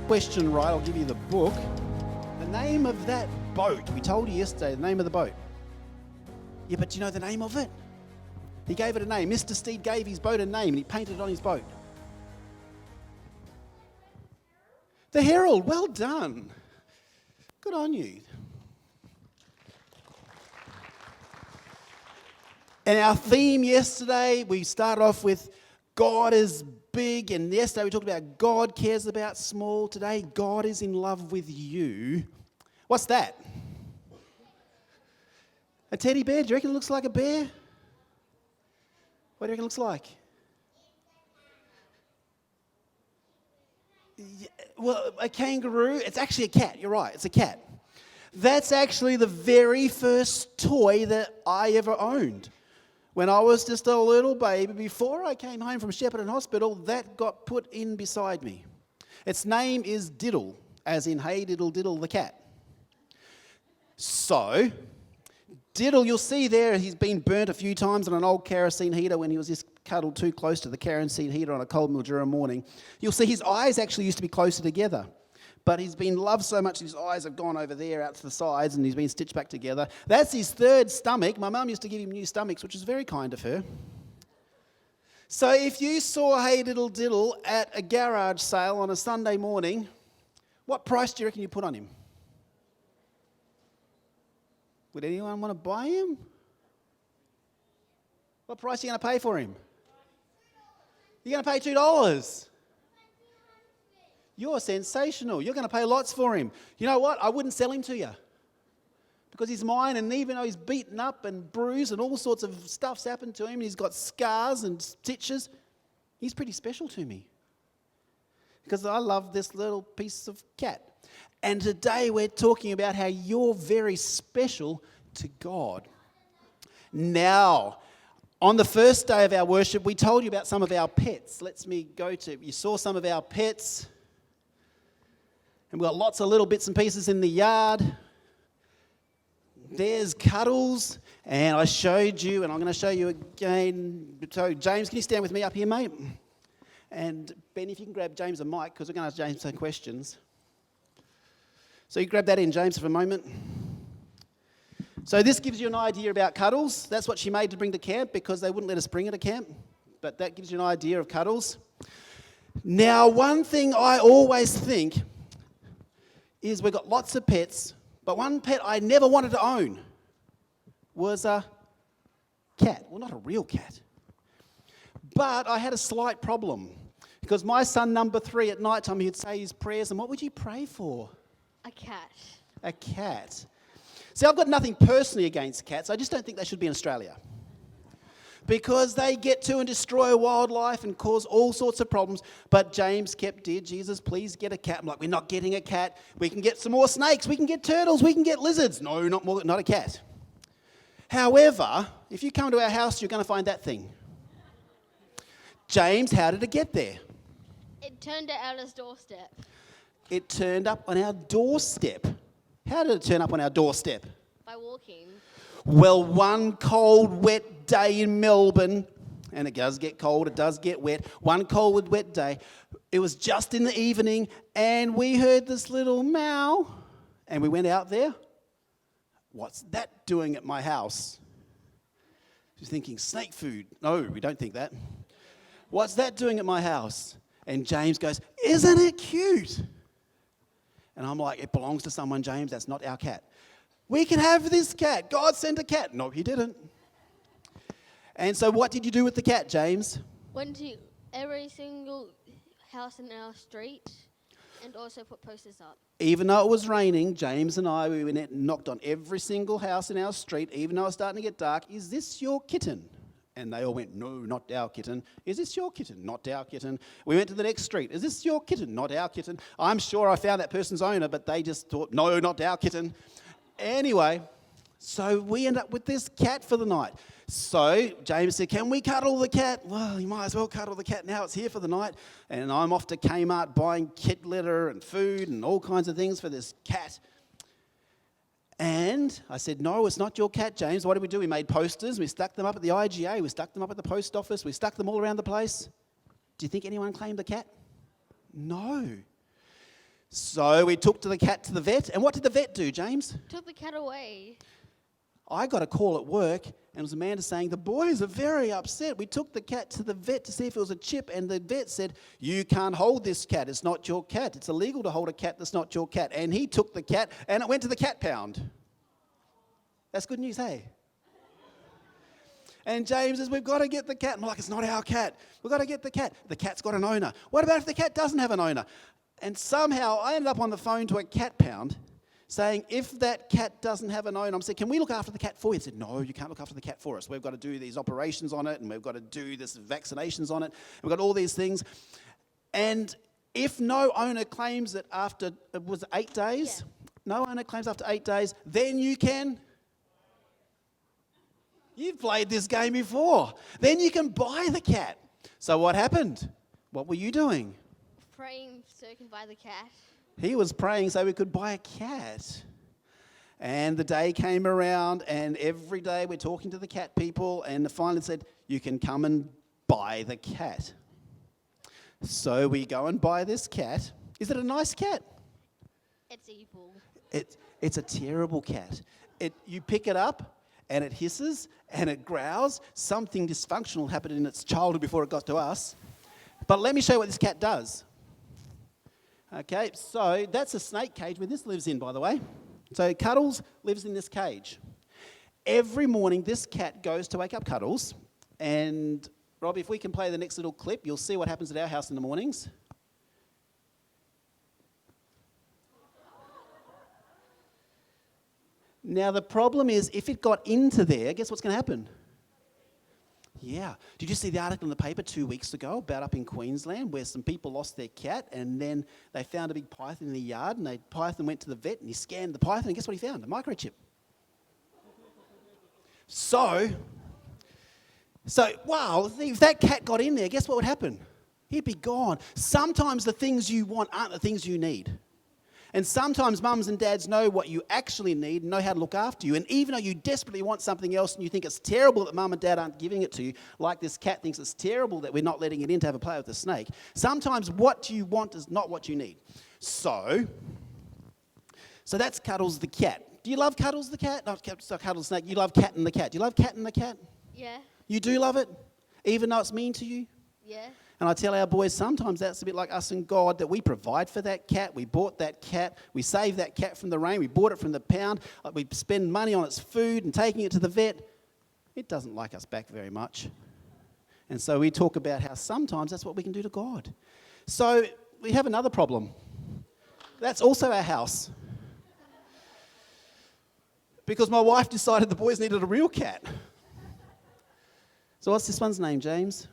question right, I'll give you the book. The name of that boat, we told you yesterday, the name of the boat. Yeah, but do you know the name of it? He gave it a name. Mr. Steed gave his boat a name and he painted it on his boat. The Herald, well done. Good on you. And our theme yesterday, we started off with God is big, and yesterday we talked about God cares about small. Today, God is in love with you. What's that? A teddy bear? Do you reckon it looks like a bear? What do you reckon it looks like? Yeah, well, a kangaroo. It's actually a cat. You're right. It's a cat. That's actually the very first toy that I ever owned. When I was just a little baby, before I came home from Shepparton Hospital, that got put in beside me. Its name is Diddle, as in hey diddle diddle the cat. So, Diddle, you'll see there, he's been burnt a few times on an old kerosene heater when he was just cuddled too close to the kerosene heater on a cold Mildura morning. You'll see his eyes actually used to be closer together. But he's been loved so much, his eyes have gone over there out to the sides and he's been stitched back together. That's his third stomach. My mum used to give him new stomachs, which is very kind of her. So if you saw Hey Diddle Diddle at a garage sale on a Sunday morning, what price do you reckon you put on him? Would anyone want to buy him? What price are you going to pay for him? You're going to pay $2. You're sensational. You're going to pay lots for him. You know what? I wouldn't sell him to you because he's mine, and even though he's beaten up and bruised and all sorts of stuff's happened to him, and he's got scars and stitches, he's pretty special to me because I love this little piece of cat. And today we're talking about how you're very special to God. Now, on the first day of our worship, we told you about some of our pets. You saw some of our pets. And we've got lots of little bits and pieces in the yard. There's Cuddles. And I showed you, and I'm going to show you again. So James, can you stand with me up here, mate? And Ben, if you can grab James a mic, because we're going to ask James some questions. So you grab that in, James, for a moment. So this gives you an idea about Cuddles. That's what she made to bring to camp because they wouldn't let us bring it to camp. But that gives you an idea of Cuddles. Now, one thing I always think is we've got lots of pets, but one pet I never wanted to own was a cat. Well, not a real cat. But I had a slight problem because my son, number 3, at night time, he'd say his prayers, and what would you pray for? A cat. A cat. See, I've got nothing personally against cats. I just don't think they should be in Australia. Because they get to and destroy wildlife and cause all sorts of problems. But James kept, dear Jesus, please get a cat. I'm like, we're not getting a cat. We can get some more snakes. We can get turtles. We can get lizards. No, not a cat. However, if you come to our house, you're going to find that thing. James, how did it get there? It turned out on his doorstep. It turned up on our doorstep. How did it turn up on our doorstep? By walking. Well, one cold, wet day in Melbourne, and it does get cold, it does get wet, one cold, wet day, it was just in the evening, and we heard this little meow, and we went out there. What's that doing at my house? She's thinking, snake food. No, we don't think that. What's that doing at my house? And James goes, isn't it cute? And I'm like, it belongs to someone, James, that's not our cat. We can have this cat. God sent a cat. No, he didn't. And so what did you do with the cat, James? Went to every single house in our street and also put posters up. Even though it was raining, James and I, we went and knocked on every single house in our street, even though it was starting to get dark. Is this your kitten? And they all went, no, not our kitten. Is this your kitten? Not our kitten. We went to the next street. Is this your kitten? Not our kitten. I'm sure I found that person's owner, but they just thought, no, not our kitten. Anyway, so we end up with this cat for the night. So James said, can we cuddle the cat? Well, you might as well cuddle the cat now. It's here for the night. And I'm off to Kmart buying kit litter and food and all kinds of things for this cat. And I said, no, it's not your cat, James. What did we do? We made posters. We stuck them up at the IGA. We stuck them up at the post office. We stuck them all around the place. Do you think anyone claimed the cat? No. So we took the cat to the vet, and what did the vet do, James? Took the cat away. I got a call at work, and it was Amanda saying, the boys are very upset. We took the cat to the vet to see if it was a chip, and the vet said, you can't hold this cat. It's not your cat. It's illegal to hold a cat that's not your cat. And he took the cat, and it went to the cat pound. That's good news, hey? And James says, we've got to get the cat. I'm like, it's not our cat. We've got to get the cat. The cat's got an owner. What about if the cat doesn't have an owner? And somehow I ended up on the phone to a cat pound saying, if that cat doesn't have an owner, I said, can we look after the cat for you? He said, no, you can't look after the cat for us. We've got to do these operations on it, and we've got to do this vaccinations on it. And we've got all these things. And if no owner claims it after, it was 8 days? Yeah. No owner claims after 8 days, then you can... You've played this game before. Then you can buy the cat. So what happened? What were you doing? Praying so you can buy the cat. He was praying so we could buy a cat. And the day came around, and every day we're talking to the cat people, and finally said, you can come and buy the cat. So we go and buy this cat. Is it a nice cat? It's evil. It's a terrible cat. You pick it up, and it hisses, and it growls. Something dysfunctional happened in its childhood before it got to us. But let me show you what this cat does. Okay, so that's a snake cage where this lives in, by the way. So Cuddles lives in this cage. Every morning, this cat goes to wake up Cuddles. And, Rob, if we can play the next little clip, you'll see what happens at our house in the mornings. Now, the problem is, if it got into there, guess what's going to happen? Yeah. Did you see the article in the paper 2 weeks ago about up in Queensland where some people lost their cat and then they found a big python in the yard, and the python went to the vet and he scanned the python, and guess what he found? A microchip. So, wow, if that cat got in there, guess what would happen? He'd be gone. Sometimes the things you want aren't the things you need. And sometimes mums and dads know what you actually need and know how to look after you. And even though you desperately want something else and you think it's terrible that mum and dad aren't giving it to you, like this cat thinks it's terrible that we're not letting it in to have a play with the snake, sometimes what you want is not what you need. So that's Cuddles the cat. Do you love Cuddles the cat? Not Cuddles the snake. You love Cat and the cat. Do you love Cat and the cat? Yeah. You do love it? Even though it's mean to you? Yeah. And I tell our boys sometimes that's a bit like us and God, that we provide for that cat, we bought that cat, we saved that cat from the rain, we bought it from the pound, we spend money on its food and taking it to the vet. It doesn't like us back very much. And so we talk about how sometimes that's what we can do to God. So we have another problem. That's also our house. Because my wife decided the boys needed a real cat. So what's this one's name, James?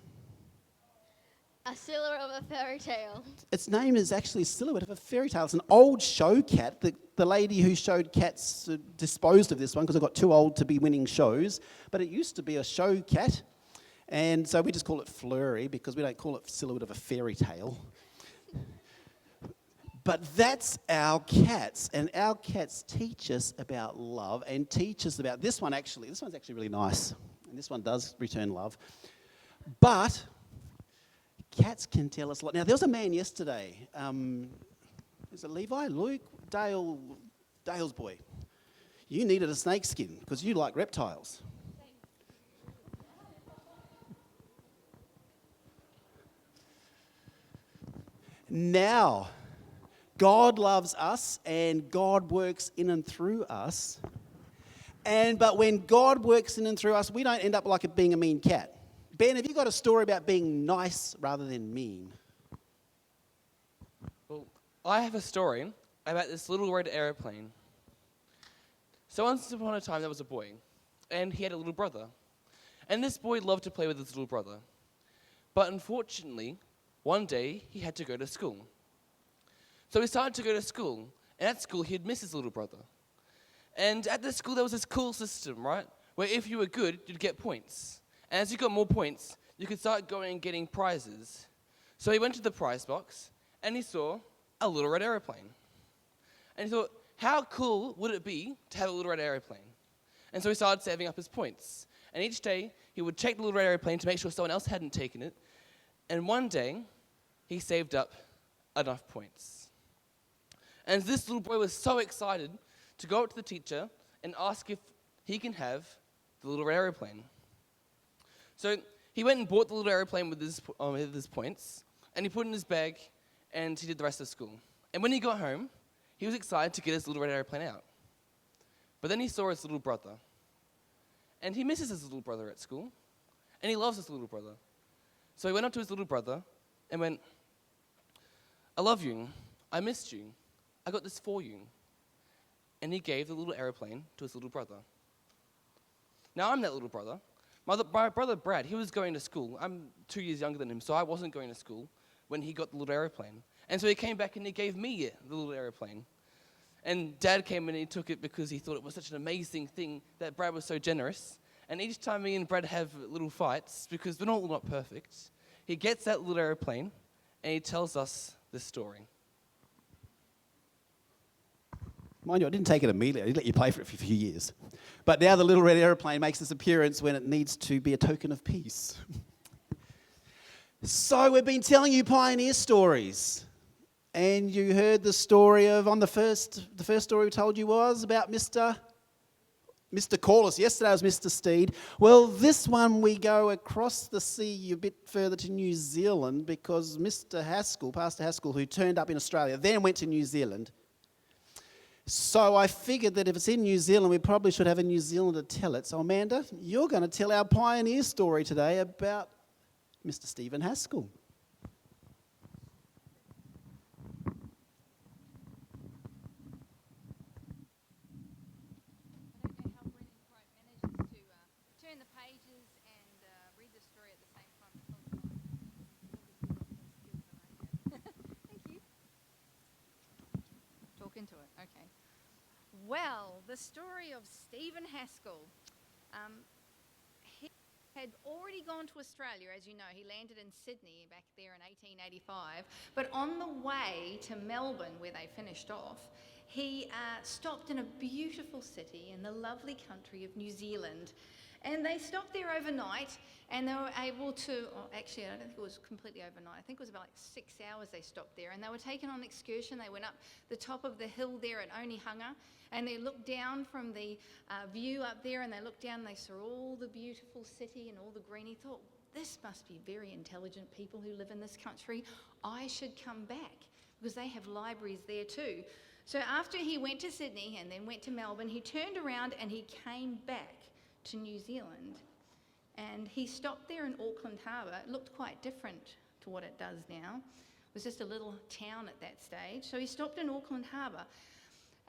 A silhouette of a fairy tale. Its name is actually a silhouette of a fairy tale. It's an old show cat. The lady who showed cats disposed of this one because it got too old to be winning shows. But it used to be a show cat. And so we just call it Flurry because we don't call it silhouette of a fairy tale. But that's our cats. And our cats teach us about love and teach us about... This one's actually really nice. And this one does return love. But... cats can tell us a lot. Now, there was a man yesterday. Is it Levi? Luke? Dale's boy. You needed a snake skin because you like reptiles. Now, God loves us and God works in and through us. But when God works in and through us, we don't end up like being a mean cat. Ben, have you got a story about being nice rather than mean? Well, I have a story about this little red aeroplane. So once upon a time, there was a boy, and he had a little brother. And this boy loved to play with his little brother. But unfortunately, one day, he had to go to school. So he started to go to school, and at school, he'd miss his little brother. And at the school, there was this cool system, right? Where if you were good, you'd get points. And as you got more points, you could start going and getting prizes. So he went to the prize box, and he saw a little red aeroplane. And he thought, how cool would it be to have a little red aeroplane? And so he started saving up his points. And each day, he would check the little red aeroplane to make sure someone else hadn't taken it. And one day, he saved up enough points. And this little boy was so excited to go up to the teacher and ask if he can have the little red aeroplane. So he went and bought the little aeroplane with his points, and he put it in his bag, and he did the rest of school. And when he got home, he was excited to get his little red aeroplane out. But then he saw his little brother, and he misses his little brother at school, and he loves his little brother. So he went up to his little brother and went, "I love you. I missed you. I got this for you." And he gave the little aeroplane to his little brother. Now, I'm that little brother. My brother Brad, he was going to school. I'm 2 years younger than him, so I wasn't going to school when he got the little aeroplane. And so he came back and he gave me the little aeroplane. And Dad came and he took it because he thought it was such an amazing thing that Brad was so generous. And each time me and Brad have little fights, because we're all not perfect, he gets that little aeroplane and he tells us this story. Mind you, I didn't take it immediately. I did let you play for it for a few years. But now the little red aeroplane makes its appearance when it needs to be a token of peace. So we've been telling you pioneer stories. And you heard the story of, the first story we told you was about Mr. Corliss. Yesterday was Mr. Steed. Well, this one we go across the sea a bit further to New Zealand because Mr. Haskell, Pastor Haskell, who turned up in Australia, then went to New Zealand. So I figured that if it's in New Zealand, we probably should have a New Zealander tell it. So Amanda, you're going to tell our pioneer story today about Mr. Stephen Haskell. I don't know how Brendan Pratt manages to turn the pages and read the story at the same time. Thank you. Talk into it. Okay. Well, the story of Stephen Haskell. He had already gone to Australia, as you know. He landed in Sydney back there in 1885. But on the way to Melbourne, where they finished off, he stopped in a beautiful city in the lovely country of New Zealand. And they stopped there overnight, and they were able to, actually, I don't think it was completely overnight. I think it was about like 6 hours they stopped there. And they were taken on excursion. They went up the top of the hill there at Onehunga, and they looked down from the view up there, and they looked down and they saw all the beautiful city and all the green. He thought, this must be very intelligent people who live in this country. I should come back, because they have libraries there too. So after he went to Sydney and then went to Melbourne, he turned around and he came back to New Zealand, and he stopped there in Auckland Harbour. It looked quite different to what it does now. It was just a little town at that stage. So he stopped in Auckland Harbour,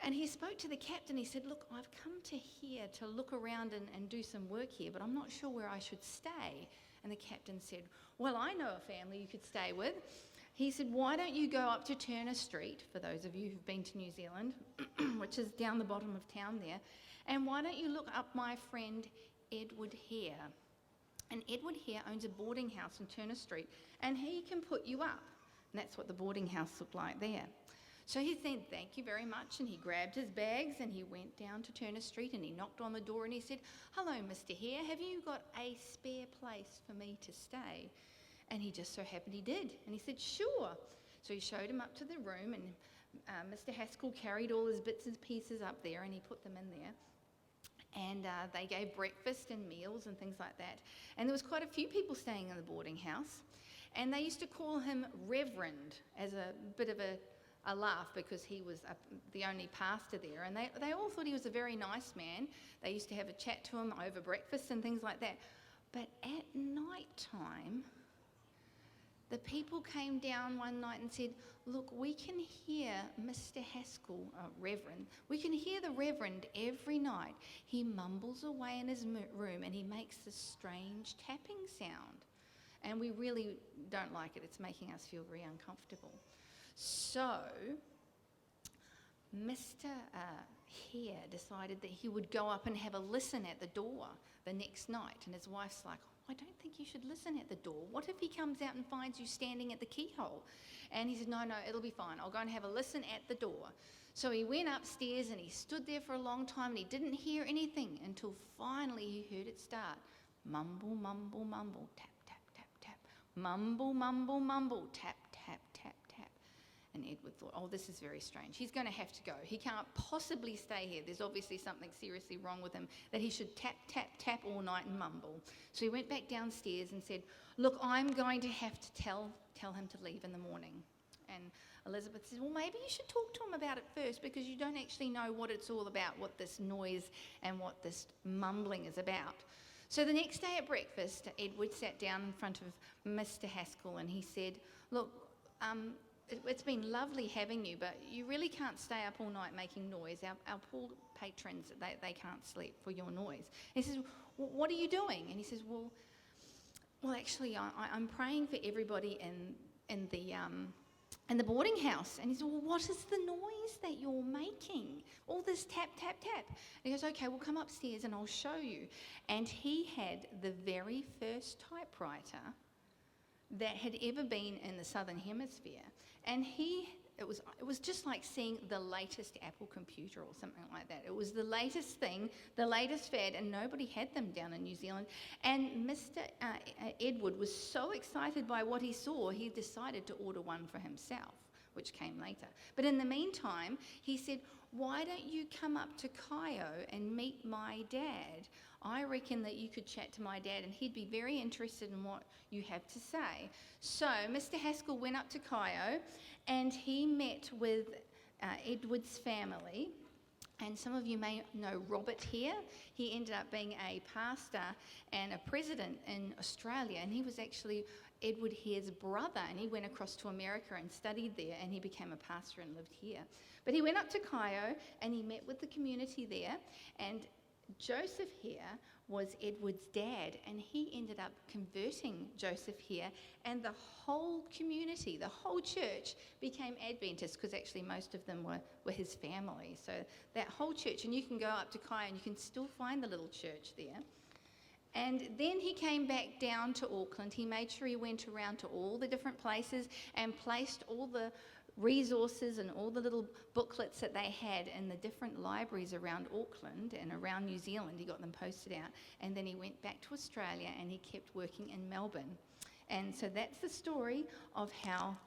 and he spoke to the captain. He said, look, I've come to here to look around and do some work here, but I'm not sure where I should stay. And the captain said, well, I know a family you could stay with. He said, why don't you go up to Turner Street, for those of you who've been to New Zealand, which is down the bottom of town there, and why don't you look up my friend Edward Hare? And Edward Hare owns a boarding house in Turner Street, and he can put you up. And that's what the boarding house looked like there. So he said, thank you very much, and he grabbed his bags and he went down to Turner Street and he knocked on the door and he said, hello, Mr. Hare, have you got a spare place for me to stay? And he just so happened he did. And he said, sure. So he showed him up to the room, and Mr. Haskell carried all his bits and pieces up there and he put them in there. And they gave breakfast and meals and things like that. And there was quite a few people staying in the boarding house. And they used to call him Reverend as a bit of a laugh, because he was the only pastor there. And they all thought he was a very nice man. They used to have a chat to him over breakfast and things like that. But at night time, the people came down one night and said, look, we can hear Mr. Haskell, Reverend, we can hear the Reverend every night. He mumbles away in his room and he makes this strange tapping sound. And we really don't like it. It's making us feel very uncomfortable. So Mr. Hare decided that he would go up and have a listen at the door the next night. And his wife's like, I don't think you should listen at the door. What if he comes out and finds you standing at the keyhole? And he said, no, it'll be fine. I'll go and have a listen at the door. So he went upstairs and he stood there for a long time and he didn't hear anything until finally he heard it start. Mumble, mumble, mumble, tap, tap, tap, tap. Mumble, mumble, mumble, tap, tap, tap, tap. And Edward thought, oh, this is very strange. He's going to have to go. He can't possibly stay here. There's obviously something seriously wrong with him, that he should tap, tap, tap all night and mumble. So he went back downstairs and said, look, I'm going to have to tell him to leave in the morning. And Elizabeth says, well, maybe you should talk to him about it first, because you don't actually know what it's all about, what this noise and what this mumbling is about. So the next day at breakfast, Edward sat down in front of Mr. Haskell and he said, look, it's been lovely having you, but you really can't stay up all night making noise. Our poor patrons, they can't sleep for your noise. And he says, well, what are you doing? And he says, well, actually, I'm praying for everybody in the boarding house. And he said, well, what is the noise that you're making? All this tap, tap, tap. And he goes, okay, we'll come upstairs and I'll show you. And he had the very first typewriter that had ever been in the Southern Hemisphere. And it was just like seeing the latest Apple computer or something like that. It was the latest thing, the latest fad, and nobody had them down in New Zealand. And Mr. Edward was so excited by what he saw, he decided to order one for himself, which came later. But in the meantime, he said, why don't you come up to Cairo and meet my dad? I reckon that you could chat to my dad and he'd be very interested in what you have to say. So Mr. Haskell went up to Cairo and he met with Edward's family. And some of you may know Robert here. He ended up being a pastor and a president in Australia, and he was actually Edward Hare's brother, and he went across to America and studied there, and he became a pastor and lived here. But he went up to Cairo and he met with the community there, and Joseph Hare was Edward's dad, and he ended up converting Joseph Hare, and the whole community, the whole church became Adventists, because actually most of them were his family. So that whole church, and you can go up to Cairo and you can still find the little church there. And then he came back down to Auckland. He made sure he went around to all the different places and placed all the resources and all the little booklets that they had in the different libraries around Auckland and around New Zealand. He got them posted out, and then he went back to Australia and he kept working in Melbourne. And so that's the story of how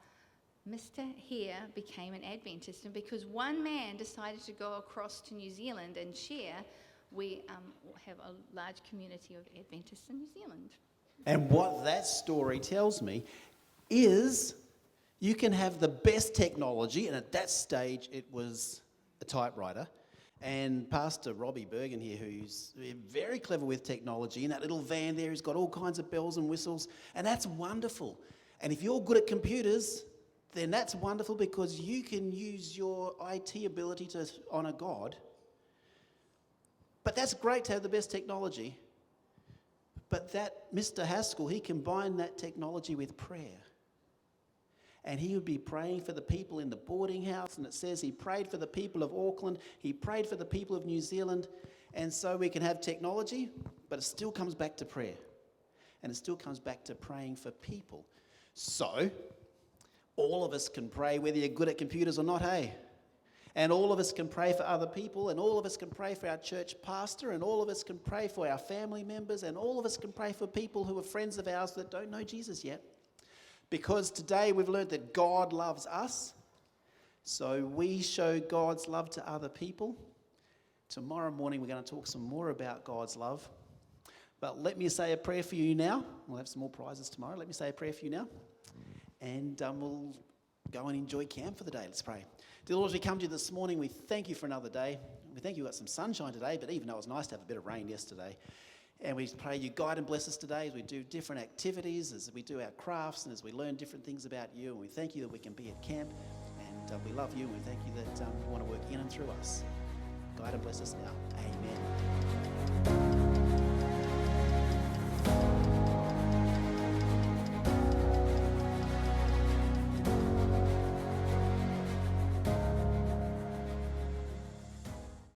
Mr. Hare became an Adventist. And because one man decided to go across to New Zealand and share, we have a large community of Adventists in New Zealand. And what that story tells me is you can have the best technology, and at that stage it was a typewriter. And Pastor Robbie Bergen here, who's very clever with technology, in that little van there, he's got all kinds of bells and whistles, and that's wonderful. And if you're good at computers, then that's wonderful, because you can use your IT ability to honour God. But that's great to have the best technology. But that Mr. Haskell, he combined that technology with prayer. And he would be praying for the people in the boarding house, and it says he prayed for the people of Auckland, he prayed for the people of New Zealand, and so we can have technology, but it still comes back to prayer. And it still comes back to praying for people. So, all of us can pray, whether you're good at computers or not, hey? And all of us can pray for other people, and all of us can pray for our church pastor, and all of us can pray for our family members, and all of us can pray for people who are friends of ours that don't know Jesus yet. Because today we've learned that God loves us, so we show God's love to other people. Tomorrow morning we're going to talk some more about God's love. But let me say a prayer for you now. We'll have some more prizes tomorrow. Let me say a prayer for you now. And we'll go and enjoy camp for the day. Let's pray. Dear Lord, as we come to you this morning, we thank you for another day. We thank you got some sunshine today, but even though it was nice to have a bit of rain yesterday. And we pray you guide and bless us today as we do different activities, as we do our crafts, and as we learn different things about you. And we thank you that we can be at camp, and we love you, and we thank you that you want to work in and through us. Guide and bless us now. Amen.